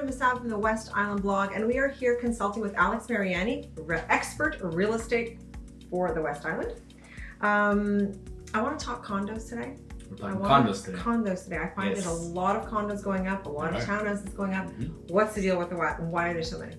to Masab from the West Island blog, and we are here consulting with Alex Mariani, expert real estate for the West Island. I want to talk condos today. We're talking condos today. Condos today. I find there's a lot of condos going up, a lot of townhouses going up. What's the deal with the what, and why are there so many?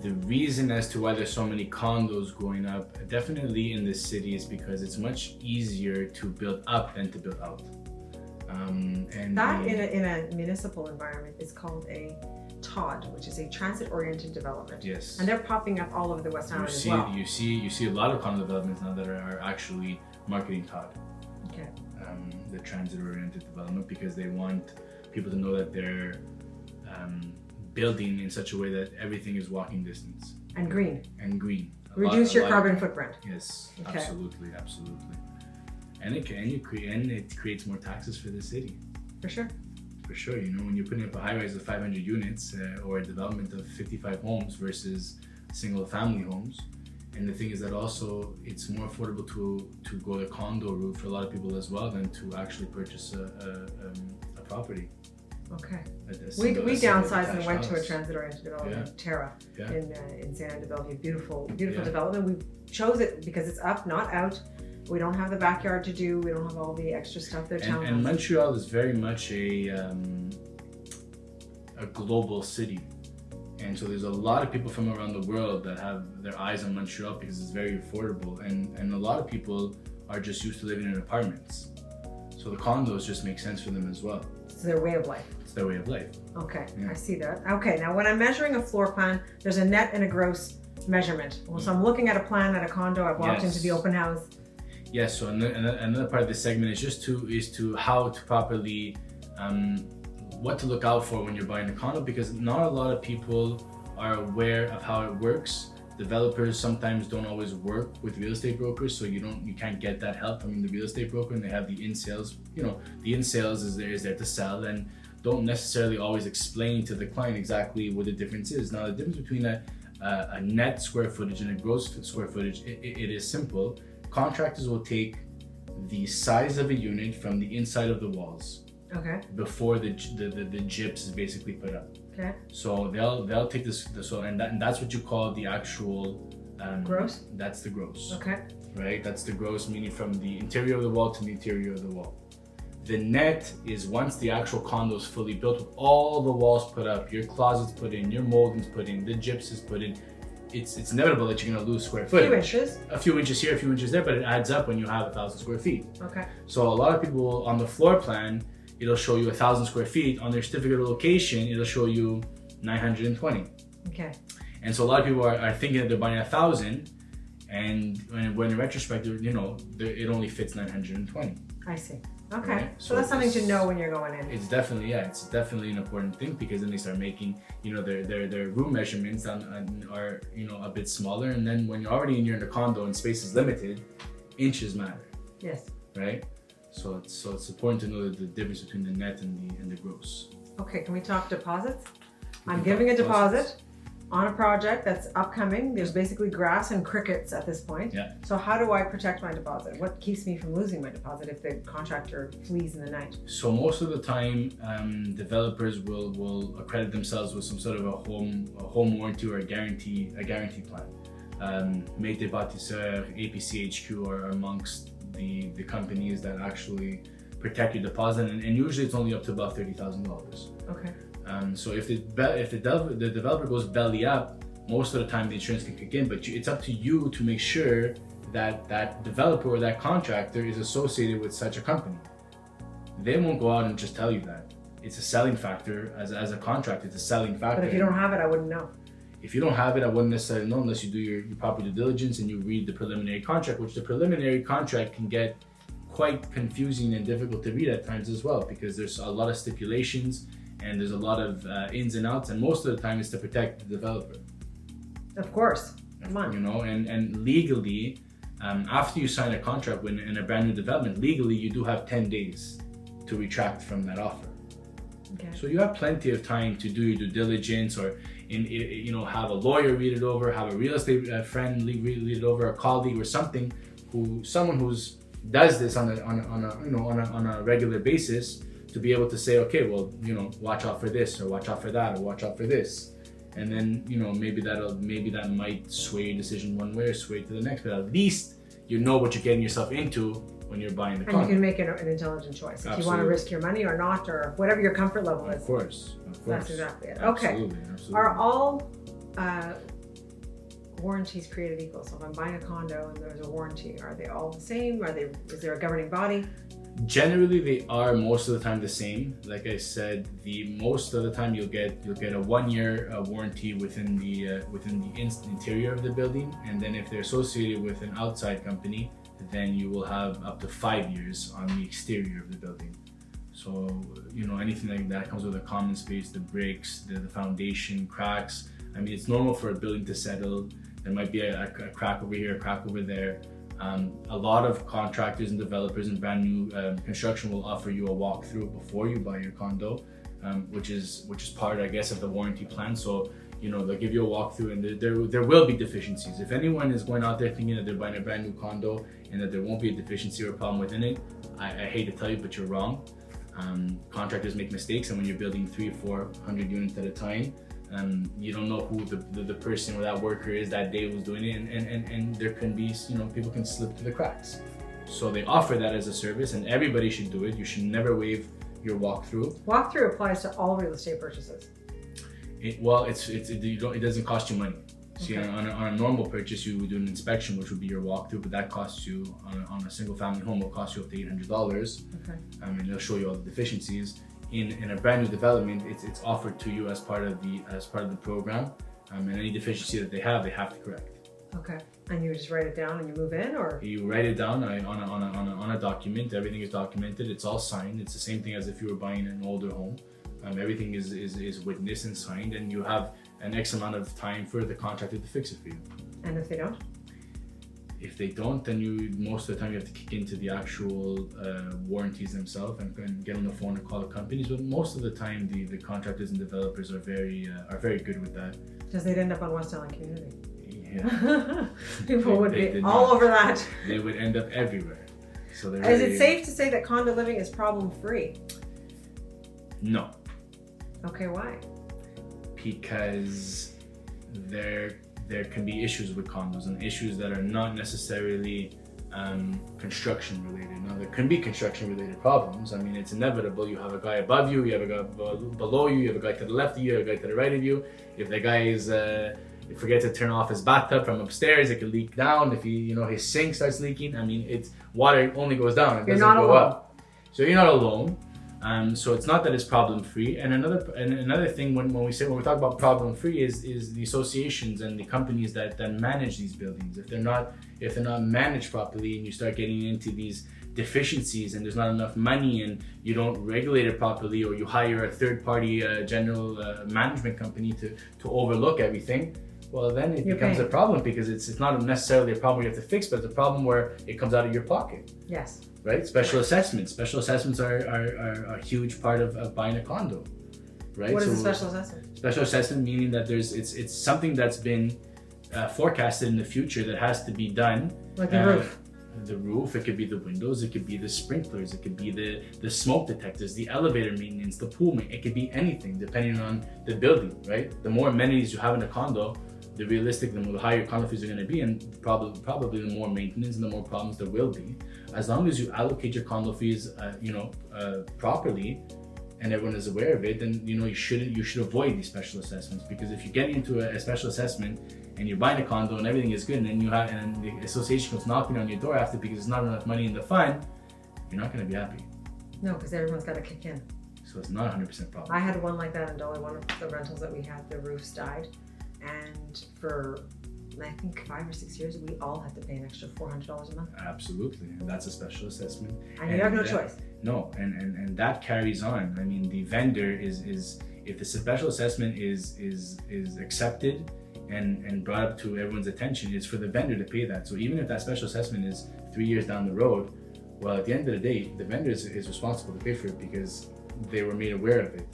The reason as to why there's so many condos going up, definitely in this city, is because it's much easier to build up than to build out. And that in a municipal environment is called a TOD, which is a transit-oriented development. Yes. And they're popping up all over the West Island as well. You see a lot of condo developments now that are actually marketing TOD. Okay. The transit-oriented development, because they want people to know that they're building in such a way that everything is walking distance. And green. And green. Reduce your carbon footprint. Yes, okay. Absolutely. And it creates more taxes for the city. For sure. For sure, you know, when you're putting up a high-rise of 500 units or a development of 55 homes versus single-family homes, and the thing is that also it's more affordable to go the condo route for a lot of people as well than to actually purchase a property. Okay. We downsized and went to a transit-oriented development, yeah. Terra, yeah. in San Annabelle. Beautiful yeah. development. We chose it because it's up, not out. We don't have the backyard to do. We don't have all the extra stuff. And Montreal is very much a global city, and so there's a lot of people from around the world that have their eyes on Montreal because it's very affordable, and a lot of people are just used to living in apartments. So the condos just make sense for them as well. It's their way of life. It's their way of life. Okay, yeah. I see that. Okay, now when I'm measuring a floor plan, there's a net and a gross measurement. Well, so I'm looking at a plan at a condo. I've walked into the open house. Yes, so another part of this segment is just to how to properly, what to look out for when you're buying a condo, because not a lot of people are aware of how it works. Developers sometimes don't always work with real estate brokers, so you can't get that help from the real estate broker, and they have the in-sales. You know, the in-sales is there to sell and don't necessarily always explain to the client exactly what the difference is. Now, the difference between a net square footage and a gross square footage, it is simple. Contractors will take the size of a unit from the inside of the walls. Okay. Before the gyps is basically put up. Okay. So they'll take this, and that's what you call the actual gross. That's the gross. Okay. Right. That's the gross, meaning from the interior of the wall to the interior of the wall. The net is once the actual condo is fully built with all the walls put up, your closets put in, your moldings put in, the gyps is put in. It's inevitable that you're going to lose square footage. A few inches here, a few inches there, but it adds up when you have 1,000 square feet. Okay. So a lot of people on the floor plan, it'll show you 1,000 square feet. On their certificate of location, it'll show you 920. Okay. And so a lot of people are thinking that they're buying 1,000, and when in retrospect, it only fits 920. I see. Okay, right? so that's something to know when you're going in. It's definitely an important thing, because then they start making, their room measurements are, a bit smaller, and then when you're in the condo and space is limited, inches matter. Yes. Right? So it's important to know the difference between the net and the gross. Okay, can we talk deposits? I'm giving a deposit on a project that's upcoming. There's basically grass and crickets at this point. Yeah. So how do I protect my deposit? What keeps me from losing my deposit if the contractor flees in the night? So most of the time, developers will accredit themselves with some sort of a home warranty or a guarantee plan. Maître Bâtisseur, APCHQ are amongst the companies that actually protect your deposit, and usually it's only up to about $30,000. Okay. So if the developer goes belly up, most of the time the insurance can kick in, but it's up to you to make sure that that developer or that contractor is associated with such a company. They won't go out and just tell you that. It's a selling factor. As a contractor, it's a selling factor. But if you don't have it, I wouldn't know. If you don't have it, I wouldn't necessarily know unless you do your proper due diligence and you read the preliminary contract, which the preliminary contract can get quite confusing and difficult to read at times as well, because there's a lot of stipulations and there's a lot of ins and outs, and most of the time it's to protect the developer. Of course. Come on. And legally, after you sign a contract in a brand new development, legally you do have 10 days to retract from that offer. Okay. So you have plenty of time to do your due diligence, or have a lawyer read it over, have a real estate friend read it over, a colleague or someone who's does this on a regular basis, to be able to say, okay, well, watch out for this, or watch out for that, or watch out for this. And then, maybe that might sway your decision one way or sway to the next, but at least you know what you're getting yourself into when you're buying the condo. And you can make an intelligent choice if you want to risk your money or not, or whatever your comfort level is. Of course. That's exactly it. Absolutely. Are all warranties created equal? So if I'm buying a condo and there's a warranty, are they all the same? Is there a governing body? Generally, they are most of the time the same. Like I said, most of the time you'll get a 1 year warranty within the interior of the building, and then if they're associated with an outside company, then you will have up to 5 years on the exterior of the building. So anything like that comes with a common space, the bricks, the foundation, cracks. I mean, it's normal for a building to settle. There might be a crack over here, a crack over there. A lot of contractors and developers in brand new construction will offer you a walkthrough before you buy your condo, which is part, I guess, of the warranty plan. So they'll give you a walkthrough, and there will be deficiencies. If anyone is going out there thinking that they're buying a brand new condo and that there won't be a deficiency or a problem within it, I hate to tell you, but you're wrong. Contractors make mistakes, and when you're building 300-400 units at a time, you don't know who the person or that worker is that day who's doing it, and there can be, people can slip through the cracks. So they offer that as a service, and everybody should do it. You should never waive your walkthrough. Walkthrough applies to all real estate purchases. It doesn't cost you money. See, on a normal purchase, you would do an inspection, which would be your walkthrough, but that costs you, on a single family home, will cost you up to $800. Okay. And they'll show you all the deficiencies. In a brand new development, it's offered to you as part of the program, and any deficiency that they have to correct. Okay. And you just write it down and you move in, or you write it down on a document. Everything is documented. It's all signed. It's the same thing as if you were buying an older home. Everything is witnessed and signed, and you have an X amount of time for the contractor to fix it for you. And if they don't? If they don't, then most of the time you have to kick into the actual warranties themselves and get on the phone and call the companies. But most of the time, the contractors and developers are very good with that. Because they'd end up on West Island Community. Yeah. People would be all over that. They would end up everywhere. So is it safe to say that condo living is problem-free? No. Okay, why? Because there can be issues with condos, and issues that are not necessarily construction related. Now, there can be construction related problems. I mean, it's inevitable. You have a guy above you, you have a guy below you, you have a guy to the left of you, you have a guy to the right of you. If the guy forgets to turn off his bathtub from upstairs, it could leak down. If his sink starts leaking, I mean, it's water only goes down, it doesn't go up. So you're not alone. So it's not that it's problem free. And another thing when we talk about problem free is the associations and the companies that manage these buildings. If they're not managed properly, and you start getting into these deficiencies, and there's not enough money, and you don't regulate it properly, or you hire a third party general management company to overlook everything, well, then it becomes a problem, because it's not necessarily a problem you have to fix, but it's a problem where it comes out of your pocket. Yes. Right? Special assessments. Special assessments are a huge part of buying a condo. Right? What is a special assessment? Special assessment meaning that it's something that's been forecasted in the future that has to be done. Like the roof. The roof, it could be the windows, it could be the sprinklers, it could be the smoke detectors, the elevator maintenance, the pool maintenance. It could be anything depending on the building, right? The more amenities you have in a condo, the higher your condo fees are going to be, and probably the more maintenance and the more problems there will be. As long as you allocate your condo fees, properly, and everyone is aware of it, then you should avoid these special assessments. Because if you get into a special assessment and you're buying a condo and everything is good, and then the association comes knocking on your door after because there's not enough money in the fund, you're not going to be happy. No, because everyone's got to kick in. So it's not 100% problem. I had one like that in Dolly. One of the rentals that we had, the roofs died. And for, I think, 5 or 6 years, we all had to pay an extra $400 a month. Absolutely, and that's a special assessment. And you have no choice. No, and that carries on. I mean, the vendor is if the special assessment is accepted and brought up to everyone's attention, it's for the vendor to pay that. So even if that special assessment is 3 years down the road, well, at the end of the day, the vendor is responsible to pay for it because they were made aware of it.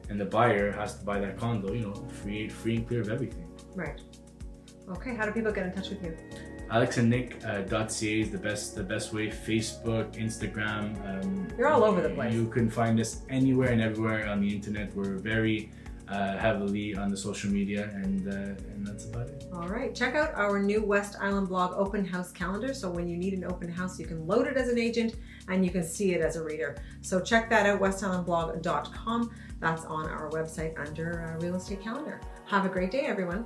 And the buyer has to buy that condo, free and clear of everything. Right. Okay, how do people get in touch with you? alexandnick.ca is the best way. Facebook, Instagram. You're all over the place. You can find us anywhere and everywhere on the internet. We're very heavily on the social media, and that's about it. All right, check out our new West Island blog open house calendar. So when you need an open house, you can load it as an agent and you can see it as a reader. So check that out, westislandblog.com. That's on our website under real estate calendar. Have a great day, everyone.